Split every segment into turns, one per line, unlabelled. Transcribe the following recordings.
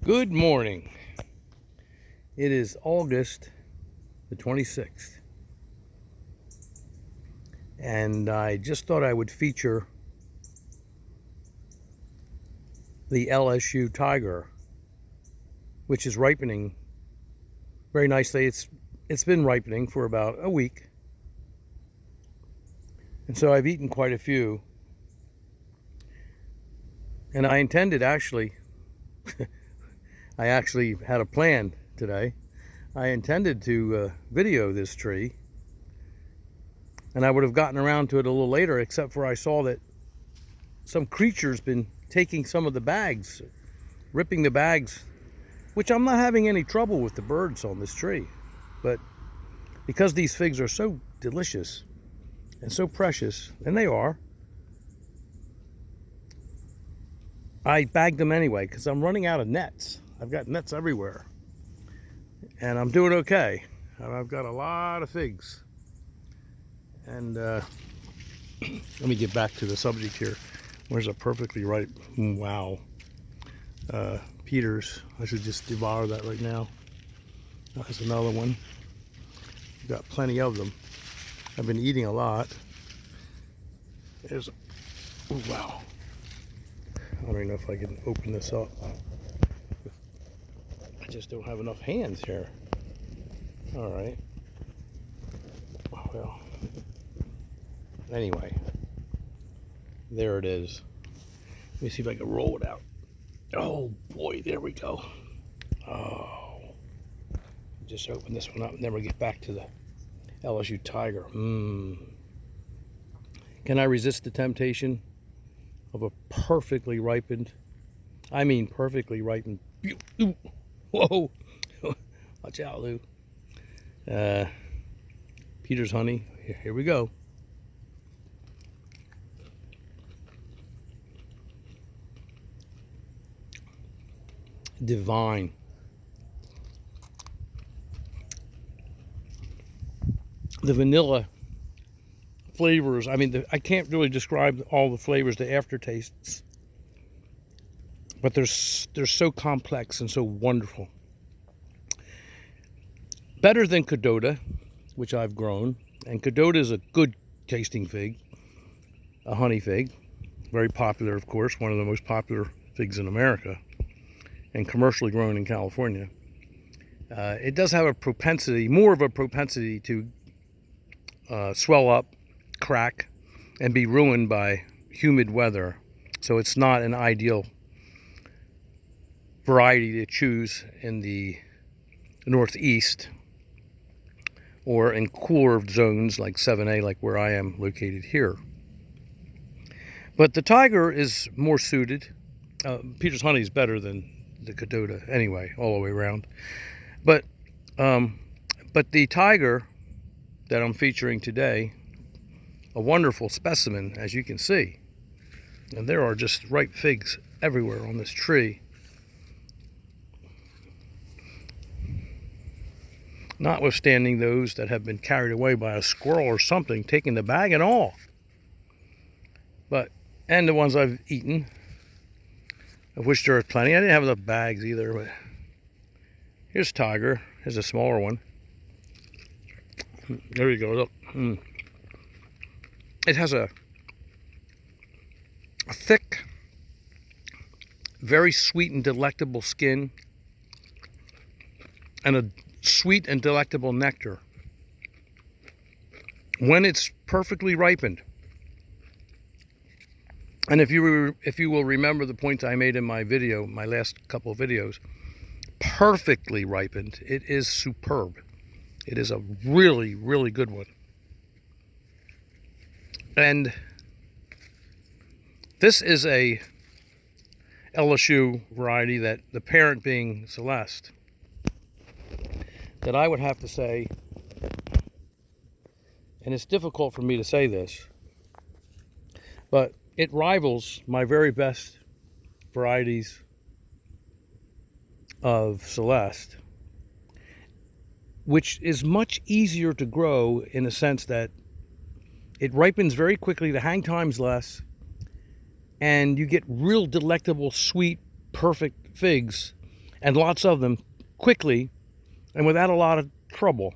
Good morning. It is August the 26th. And I just thought I would feature the Lsu Tiger, which is ripening very nicely. It's been ripening for about a week. And so I've eaten quite a few. And I intended I actually had a plan today. I intended to video this tree, and I would have gotten around to it a little later, except for I saw that some creature's been taking some of the bags, ripping the bags, which I'm not having any trouble with the birds on this tree. But because these figs are so delicious and so precious, and they are, I bagged them anyway because I'm running out of nets. I've got nets everywhere, and I'm doing okay. I've got a lot of figs. And let me get back to the subject here. Where's a perfectly ripe? Wow. Peters. I should just devour that right now. That's another one. I've got plenty of them. I've been eating a lot. There's a, oh, wow. I don't even know if I can open this up. I just don't have enough hands here. All right. Well, anyway, there it is. Let me see if I can roll it out. Oh boy, there we go. Oh, just open this one up and then we'll get back to the Lsu Tiger. Can I resist the temptation of a perfectly ripened, I mean perfectly ripened, whoa, watch out, Lou. Peter's honey, here we go. Divine. The vanilla flavors, I mean, I can't really describe all the flavors, the aftertastes, but they're so complex and so wonderful. Better than Cadota, which I've grown. And Cadota is a good tasting fig, a honey fig. Very popular, of course, one of the most popular figs in America, and commercially grown in California. It does have a propensity, more of a propensity to swell up, crack, and be ruined by humid weather. So it's not an ideal variety to choose in the Northeast or in cooler zones like 7A, like where I am located here. But the Tiger is more suited. Peter's honey is better than the Cadota anyway, all the way around. But the Tiger that I'm featuring today, a wonderful specimen, as you can see. And there are just ripe figs everywhere on this tree. Notwithstanding those that have been carried away by a squirrel or something, taking the bag and all. And the ones I've eaten, of which there are plenty. I didn't have enough bags either, but here's Tiger. Here's a smaller one. There you go, look. It has a thick, very sweet and delectable skin, and a sweet and delectable nectar when it's perfectly ripened. And if you will remember the points I made in my video, my last couple of videos, perfectly ripened, it is superb. It is a really, really good one. And this is a Lsu variety, that the parent being Celeste, that I would have to say, and it's difficult for me to say this, but it rivals my very best varieties of Celeste, which is much easier to grow in the sense that it ripens very quickly, the hang time's less, and you get real delectable, sweet, perfect figs and lots of them quickly and without a lot of trouble.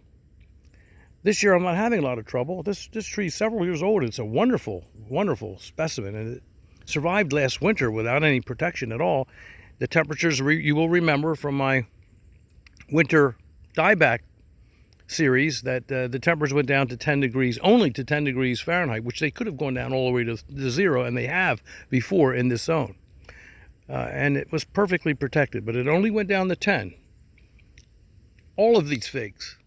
This year I'm not having a lot of trouble. This tree is several years old. It's a wonderful, wonderful specimen, and it survived last winter without any protection at all. The temperatures, you will remember from my winter dieback series, that the temperatures went down to 10 degrees, only to 10 degrees Fahrenheit, which they could have gone down all the way to zero, and they have before in this zone. And it was perfectly protected, but it only went down to 10. All of these figs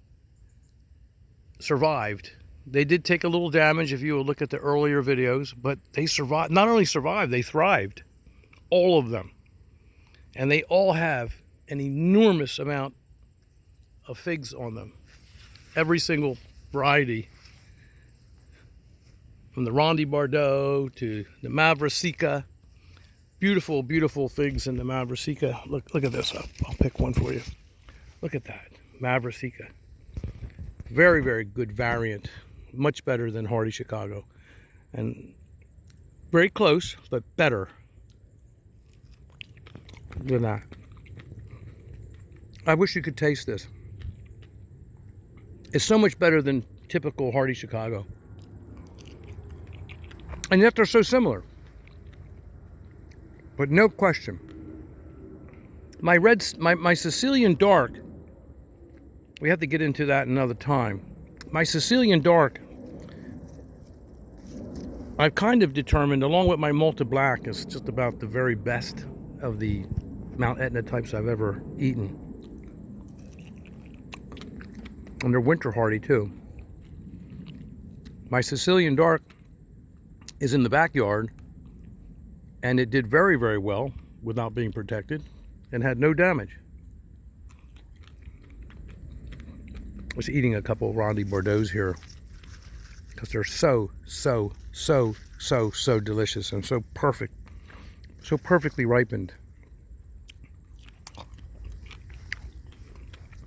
survived. They did take a little damage if you will look at the earlier videos, but they survived. Not only survived, they thrived. All of them. And they all have an enormous amount of figs on them. Every single variety, from the Ronde Bordeaux to the Mavrasica. Beautiful, beautiful figs in the Mavrasica. Look at this. I'll pick one for you. Look at that, Mavrasica. Very, very good variant. Much better than Hardy Chicago. And very close, but better than that. I wish you could taste this. It's so much better than typical Hardy Chicago. And yet they're so similar. But no question. My Sicilian Dark, we have to get into that another time. My Sicilian Dark, I've kind of determined, along with my Malta Black, is just about the very best of the Mount Etna types I've ever eaten. And they're winter hardy too. My Sicilian Dark is in the backyard, and it did very, very well without being protected and had no damage. I was eating a couple of Ronde Bordeaux here because they're so delicious and so perfect, so perfectly ripened.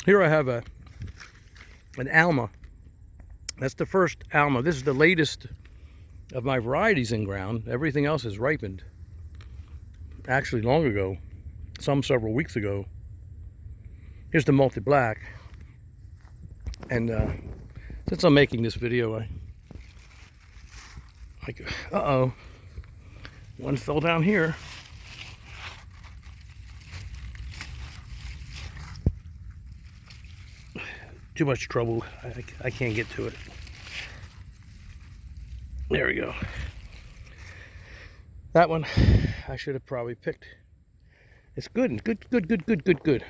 Here I have an Alma. That's the first Alma. This is the latest of my varieties in ground. Everything else is ripened. Actually, long ago. Some several weeks ago. Here's the Malta Black. And since I'm making this video, uh-oh. One fell down here. Too much trouble. I can't get to it. There we go. That one I should have probably picked. It's good. Good.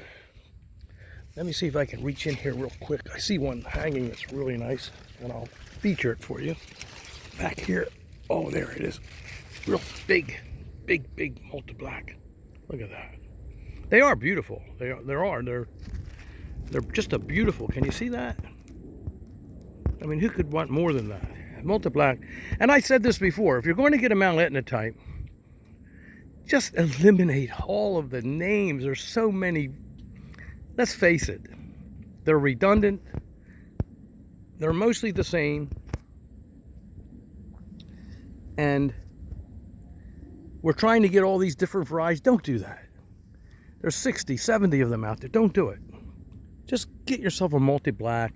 Let me see if I can reach in here real quick. I see one hanging that's really nice, and I'll feature it for you. Back here. Oh, there it is. Real big Malta Black. Look at that. They are beautiful. They're just a beautiful. Can you see that? I mean, who could want more than that? Malta Black. And I said this before, if you're going to get a Mount Etna type, just eliminate all of the names. There's so many. Let's face it. They're redundant. They're mostly the same. And we're trying to get all these different varieties. Don't do that. There's 60, 70 of them out there. Don't do it. Just get yourself a Malta Black.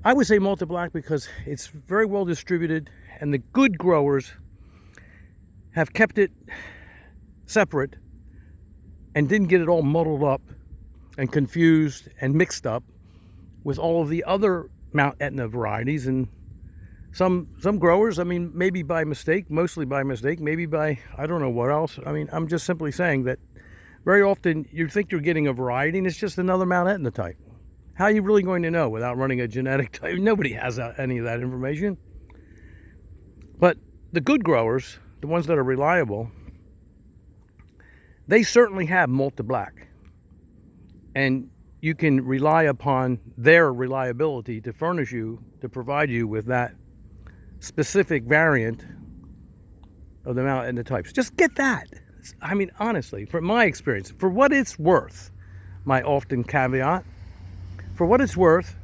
I would say Malta Black because it's very well distributed, and the good growers have kept it separate and didn't get it all muddled up and confused and mixed up with all of the other Mount Etna varieties. And some growers, I mean, maybe by mistake, mostly by mistake, maybe by I don't know what else. I mean, I'm just simply saying that very often you think you're getting a variety and it's just another Mount Etna type. How are you really going to know without running a genetic type? Nobody has any of that information. But the good growers, the ones that are reliable, they certainly have Malta Black. And you can rely upon their reliability to furnish you, to provide you with that specific variant of the Mount Etna types. Just get that. I mean, honestly, from my experience, for what it's worth, my often caveat, for what it's worth,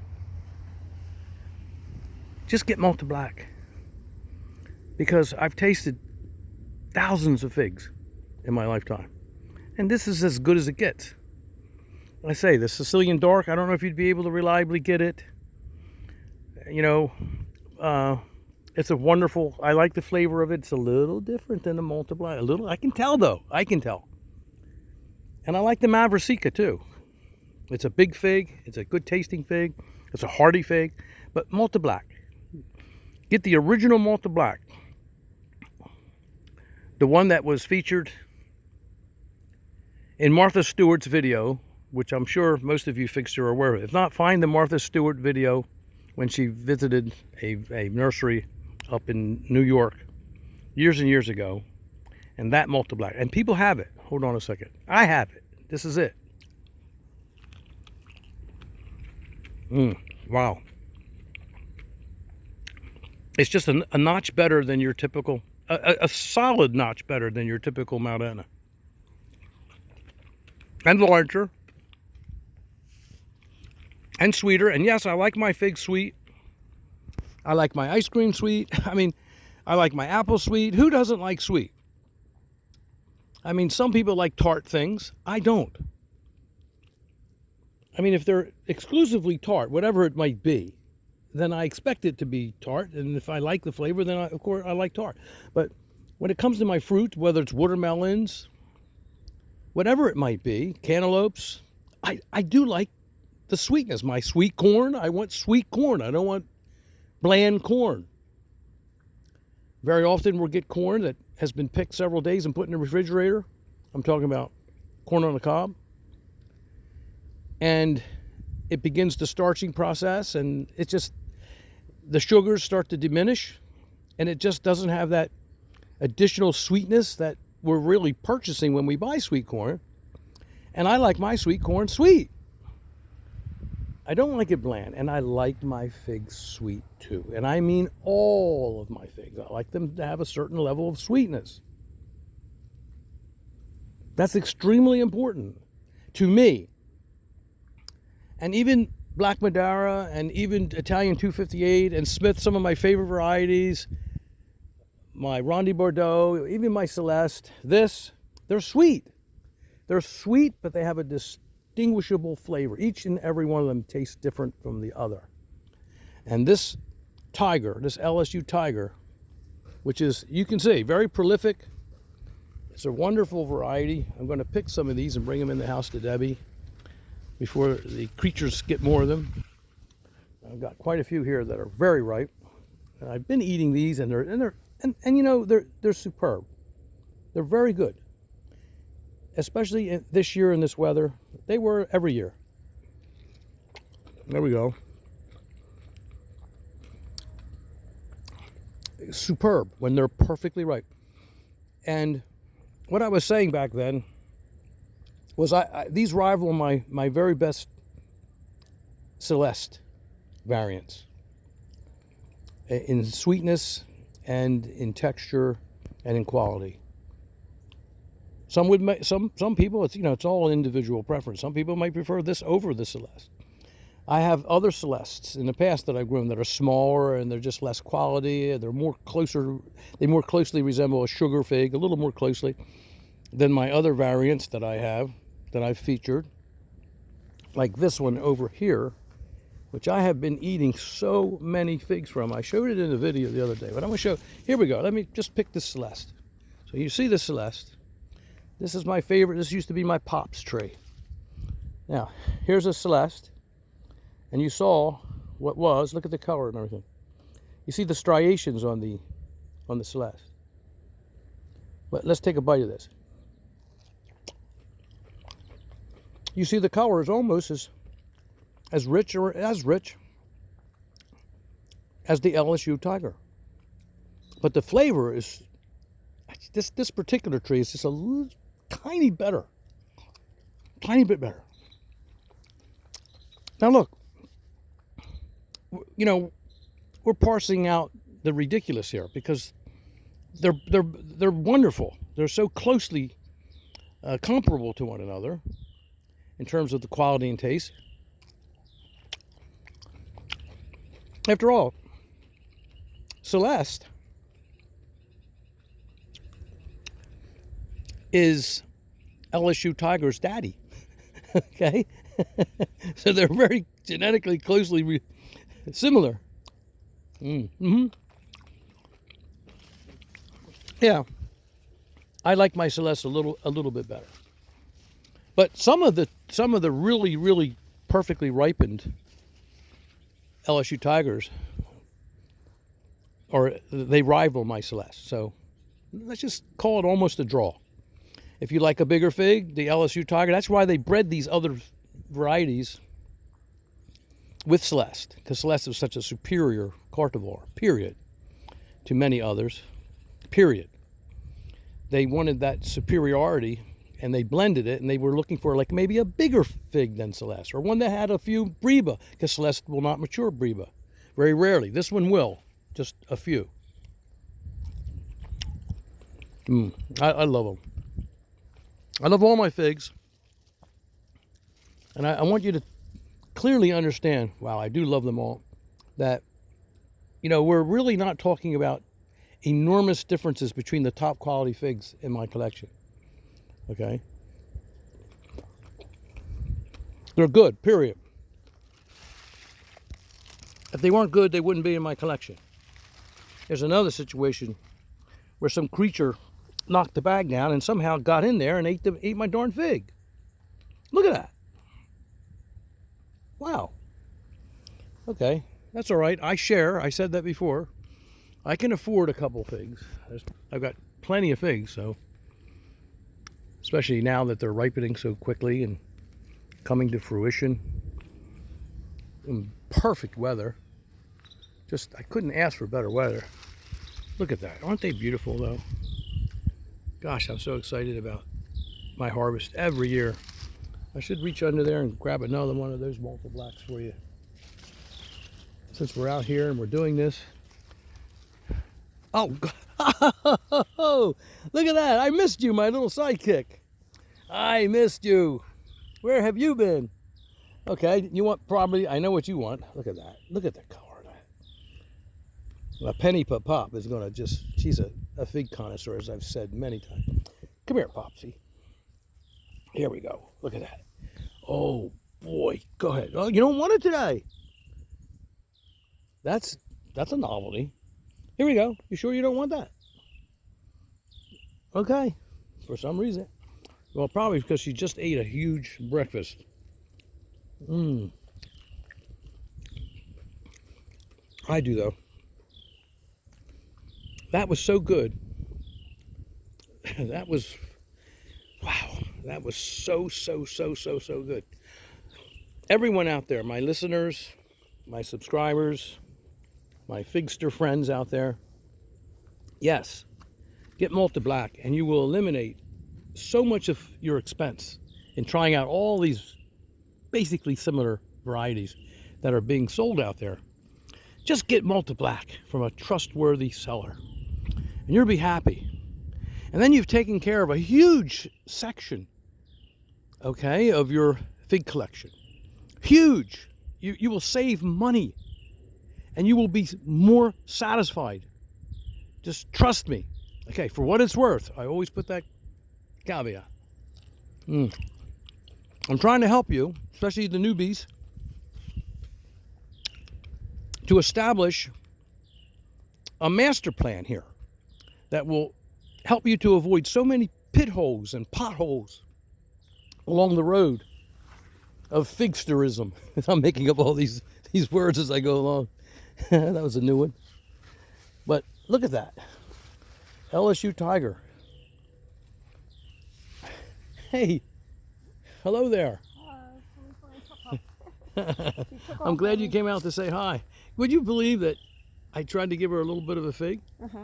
just get Malta Black. Because I've tasted thousands of figs in my lifetime. And this is as good as it gets. I say, the Sicilian Dark, I don't know if you'd be able to reliably get it. You know, it's a wonderful, I like the flavor of it. It's a little different than the Multiply. A little, I can tell though. I can tell. And I like the Mavricica too. It's a big fig. It's a good tasting fig. It's a hearty fig. But Malta Black. Get the original Malta Black. The one that was featured in Martha Stewart's video, which I'm sure most of you figs are aware of. If not, find the Martha Stewart video when she visited a nursery up in New York years and years ago. And that Malta Black. And people have it. Hold on a second. I have it. This is it. Wow. It's just a notch better than your typical, a solid notch better than your typical Mount Etna. And larger. And sweeter. And yes, I like my fig sweet. I like my ice cream sweet. I mean, I like my apple sweet. Who doesn't like sweet? I mean, some people like tart things. I don't. I mean, if they're exclusively tart, whatever it might be, then I expect it to be tart. And if I like the flavor, then of course I like tart. But when it comes to my fruit, whether it's watermelons, whatever it might be, cantaloupes, I do like the sweetness. My sweet corn, I want sweet corn. I don't want bland corn. Very often we'll get corn that has been picked several days and put in the refrigerator. I'm talking about corn on the cob. And it begins the starching process, and it just, the sugars start to diminish, and it just doesn't have that additional sweetness that we're really purchasing when we buy sweet corn. And I like my sweet corn sweet. I don't like it bland, and I like my figs sweet too. And I mean all of my figs. I like them to have a certain level of sweetness. That's extremely important to me. And even Black Madeira and even Italian 258 and Smith, some of my favorite varieties, my Rondi Bordeaux, even my Celeste, they're sweet. They're sweet, but they have a distinguishable flavor. Each and every one of them tastes different from the other. And this Tiger, this Lsu Tiger, which is, you can see, very prolific. It's a wonderful variety. I'm going to pick some of these and bring them in the house to Debbie before the creatures get more of them. I've got quite a few here that are very ripe. And I've been eating these, and they're you know, they're superb. They're very good. Especially this year in this weather. They were every year. There we go. Superb when they're perfectly ripe. And what I was saying back then was these rival my very best Celeste variants in sweetness and in texture and in quality. Some would make, some people, it's, you know, it's all an individual preference. Some people might prefer this over the Celeste. I have other Celestes in the past that I've grown that are smaller and they're just less quality. They're more closer, they more closely resemble a sugar fig, a little more closely than my other variants that I have, that I've featured. Like this one over here, which I have been eating so many figs from. I showed it in the video the other day, but I'm going to show, here we go. Let me just pick the Celeste. So you see the Celeste. This is my favorite. This used to be my Pops tree. Now, here's a Celeste. And you saw what was, look at the color and everything. You see the striations on the Celeste. But let's take a bite of this. You see the color is almost as rich or as rich as the Lsu Tiger. But the flavor is, this particular tree is just a little tiny better. Tiny bit better. Now look, you know, we're parsing out the ridiculous here because they're wonderful. They're so closely comparable to one another in terms of the quality and taste. After all, Celeste is Lsu Tiger's daddy. Okay? So they're very genetically closely similar. Mm-hmm. Yeah. I like my Celeste a little bit better. But some of the really, really perfectly ripened Lsu Tigers, or they rival my Celeste. So let's just call it almost a draw. If you like a bigger fig, the Lsu Tiger, that's why they bred these other varieties with Celeste, because Celeste is such a superior cultivar, period, to many others, period. They wanted that superiority, and they blended it, and they were looking for like maybe a bigger fig than Celeste, or one that had a few breva, because Celeste will not mature breva, very rarely. This one will, just a few. I love them. I love all my figs, and I want you to clearly understand, wow, I do love them all, that, you know, we're really not talking about enormous differences between the top quality figs in my collection, okay? They're good, period. If they weren't good, they wouldn't be in my collection. There's another situation where some creature knocked the bag down and somehow got in there and ate my darn fig. Look at that. Wow. Okay, that's all right. I share. I said that before. I can afford a couple figs. I've got plenty of figs, so especially now that they're ripening so quickly and coming to fruition in perfect weather. Just, I couldn't ask for better weather. Look at that. Aren't they beautiful, though? Gosh, I'm so excited about my harvest every year. I should reach under there and grab another one of those multi-blacks for you. Since we're out here and we're doing this. Oh, look at that. I missed you, my little sidekick. I missed you. Where have you been? Okay, you want probably, I know what you want. Look at that. Look at the color of that. A Penny Pop is going to just, she's a fig connoisseur, as I've said many times. Come here, Popsy. Here we go. Look at that. Oh, boy. Go ahead. Oh, you don't want it today. That's a novelty. Here we go. You sure you don't want that? Okay. For some reason. Well, probably because she just ate a huge breakfast. I do, though. That was so good. That was, wow. That was so good. Everyone out there, my listeners, my subscribers, my figster friends out there, yes, get multi-black and you will eliminate so much of your expense in trying out all these basically similar varieties that are being sold out there. Just get multi-black from a trustworthy seller and you'll be happy. And then you've taken care of a huge section, okay, of your fig collection. Huge. You will save money and you will be more satisfied. Just trust me. Okay, for what it's worth, I always put that caveat. I'm trying to help you, especially the newbies, to establish a master plan here that will help you to avoid so many pit holes and potholes along the road of figsterism. I'm making up all these words as I go along. That was a new one. But look at that. Lsu Tiger. Hey, hello there. I'm glad you came out to say hi. Would you believe that I tried to give her a little bit of a fig,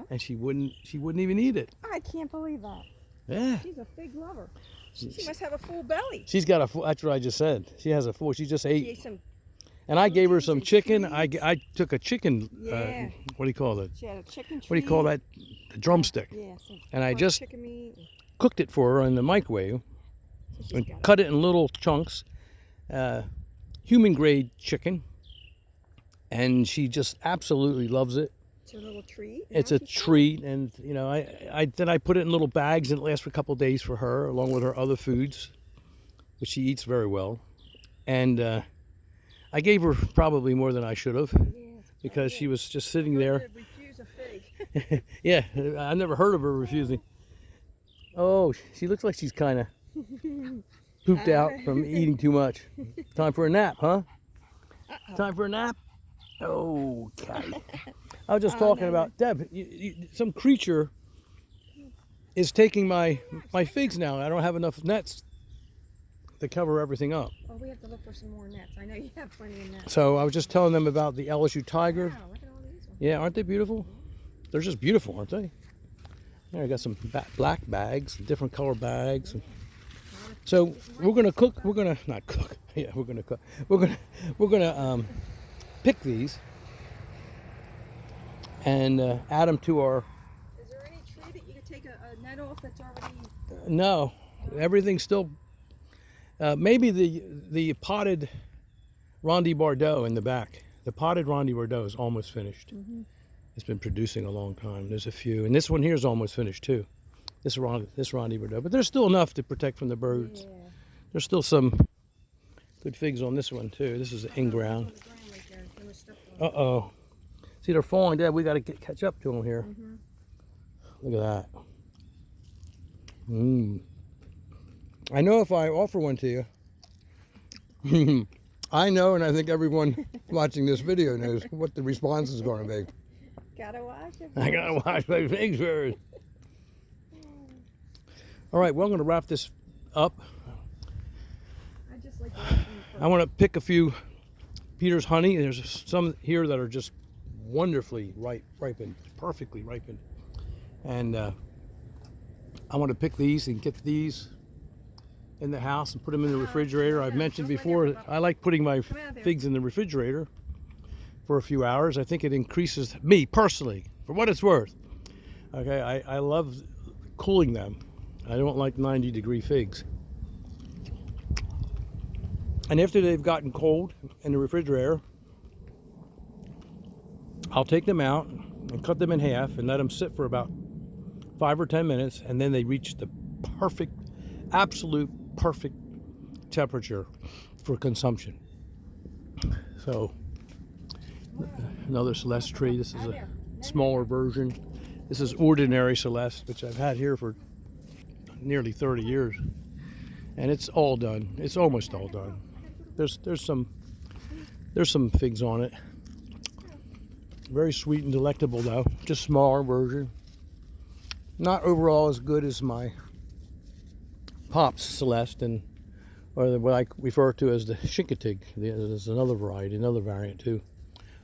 and she wouldn't even eat it?
I can't believe that.
Yeah.
She's a fig lover. She must have a full belly.
She's got a full, that's what I just said. She has a full, she just ate.
She ate some,
and I gave her some chicken. I took a chicken,
yeah.
What do you call it?
She had a chicken treat.
What do you call that? The drumstick.
Yeah,
and I just
chicken meat.
cooked it for her in the microwave
So
and cut it in little chunks. Human grade chicken. And she just absolutely loves it.
It's a little treat.
It's a treat, and you know, I put it in little bags, and it lasts for a couple of days for her, along with her other foods, which she eats very well. And I gave her probably more than I should have, because she was just sitting there.
Refuse a fig.
Yeah, I never heard of her refusing. Oh, she looks like she's kind of pooped out from eating too much. Time for a nap, huh? Time for a nap? Oh, okay. I was just talking about, Deb, some creature is taking my figs now. I don't have enough nets to cover everything up.
Well, we have to look for some more nets. I know you have plenty of nets.
So I was just telling them about the Lsu Tiger.
Wow, look at all these ones.
Yeah, aren't they beautiful? They're just beautiful, aren't they? There, I got some black bags, different color bags. So we're gonna cook. We're gonna not cook. Yeah, we're gonna cook. We're gonna pick these and add them to our.
Is there any tree that you could take a net off that's already?
No, everything's still. Maybe the potted Ronde Bordeaux in the back. The potted Ronde Bordeaux is almost finished. It's been producing a long time. There's a few, and this one here is almost finished too. This Ronde Bordeaux, but there's still enough to protect from the birds.
Yeah.
There's still some good figs on this one too. This is in ground. Uh-oh. See, they're falling down. We got to catch up to them here. Look at that. I know if I offer one to you, I know, and I think everyone watching this video knows what the response is going to be.
Gotta watch it.
I gotta watch my figs first. All right, well, I'm going to wrap this up.
I just like watching.
I want to pick a few Peter's honey. There's some here that are just wonderfully ripened, perfectly ripened. And I want to pick these and get these in the house and put them in the refrigerator. I've mentioned before, I like putting my figs in the refrigerator for a few hours. I think it increases me personally, for what it's worth. Okay, I love cooling them. I don't like 90-degree figs. And after they've gotten cold in the refrigerator, I'll take them out and cut them in half and let them sit for about 5 or 10 minutes, and then they reach the perfect, absolute perfect temperature for consumption. So, another Celeste tree. This is a smaller version. This is ordinary Celeste, which I've had here for nearly 30 years, and it's all done. It's almost all done. There's some figs on it. Very sweet and delectable though. Just smaller version. Not overall as good as my Pops Celeste, or what I refer to as the Chincotig. There's another variety, another variant too.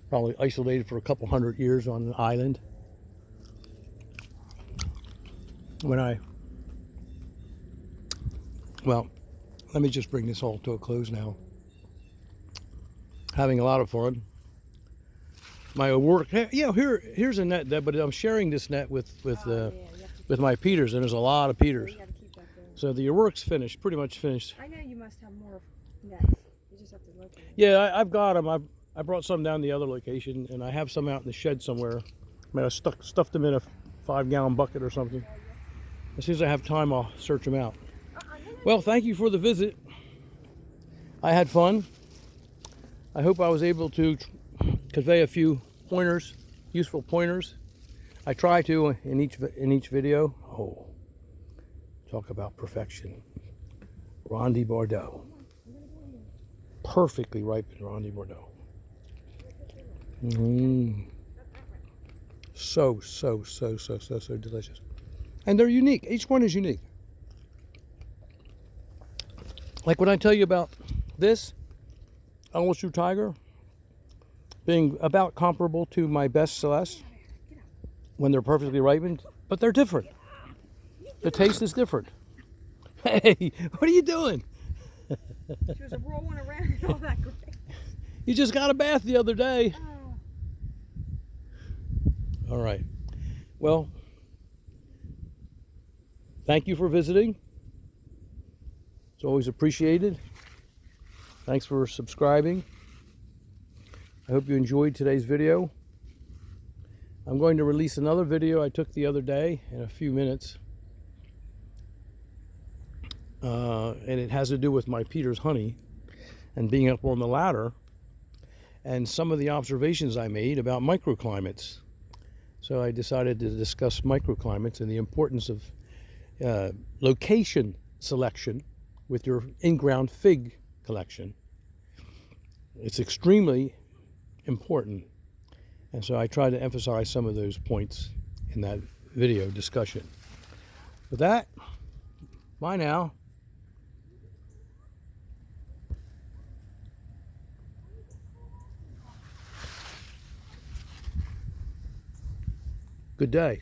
Probably isolated for a couple hundred years on an island. Well, let me just bring this all to a close now. Having a lot of fun. My work, here's a net, but I'm sharing this net with my Peters, and there's a lot of Peters. So your work's finished, pretty much finished.
I know you must have more nets. You just have to locate them.
Yeah, I've got them. I brought some down the other location, and I have some out in the shed somewhere. I mean, I stuffed them in a 5-gallon bucket or something. As soon as I have time, I'll search them out. Well, thank you for the visit. I had fun. I hope I was able to convey a few pointers, useful pointers. I try to in each video. Oh, talk about perfection. Ronde Bordeaux. Perfectly ripened Ronde Bordeaux. So delicious. And they're unique. Each one is unique. Like when I tell you about this, Lsu Tiger, being about comparable to my best Celeste when they're perfectly ripened, but they're different. The taste is different. Hey, what are you doing?
She was rolling around and all that great.
You just got a bath the other day. All right. Well, thank you for visiting. It's always appreciated. Thanks for subscribing. I hope you enjoyed today's video. I'm going to release another video I took the other day in a few minutes. And it has to do with my Peter's honey and being up on the ladder and some of the observations I made about microclimates. So I decided to discuss microclimates and the importance of location selection with your in-ground fig collection. It's extremely important. And so I tried to emphasize some of those points in that video discussion. With that, bye now. Good day.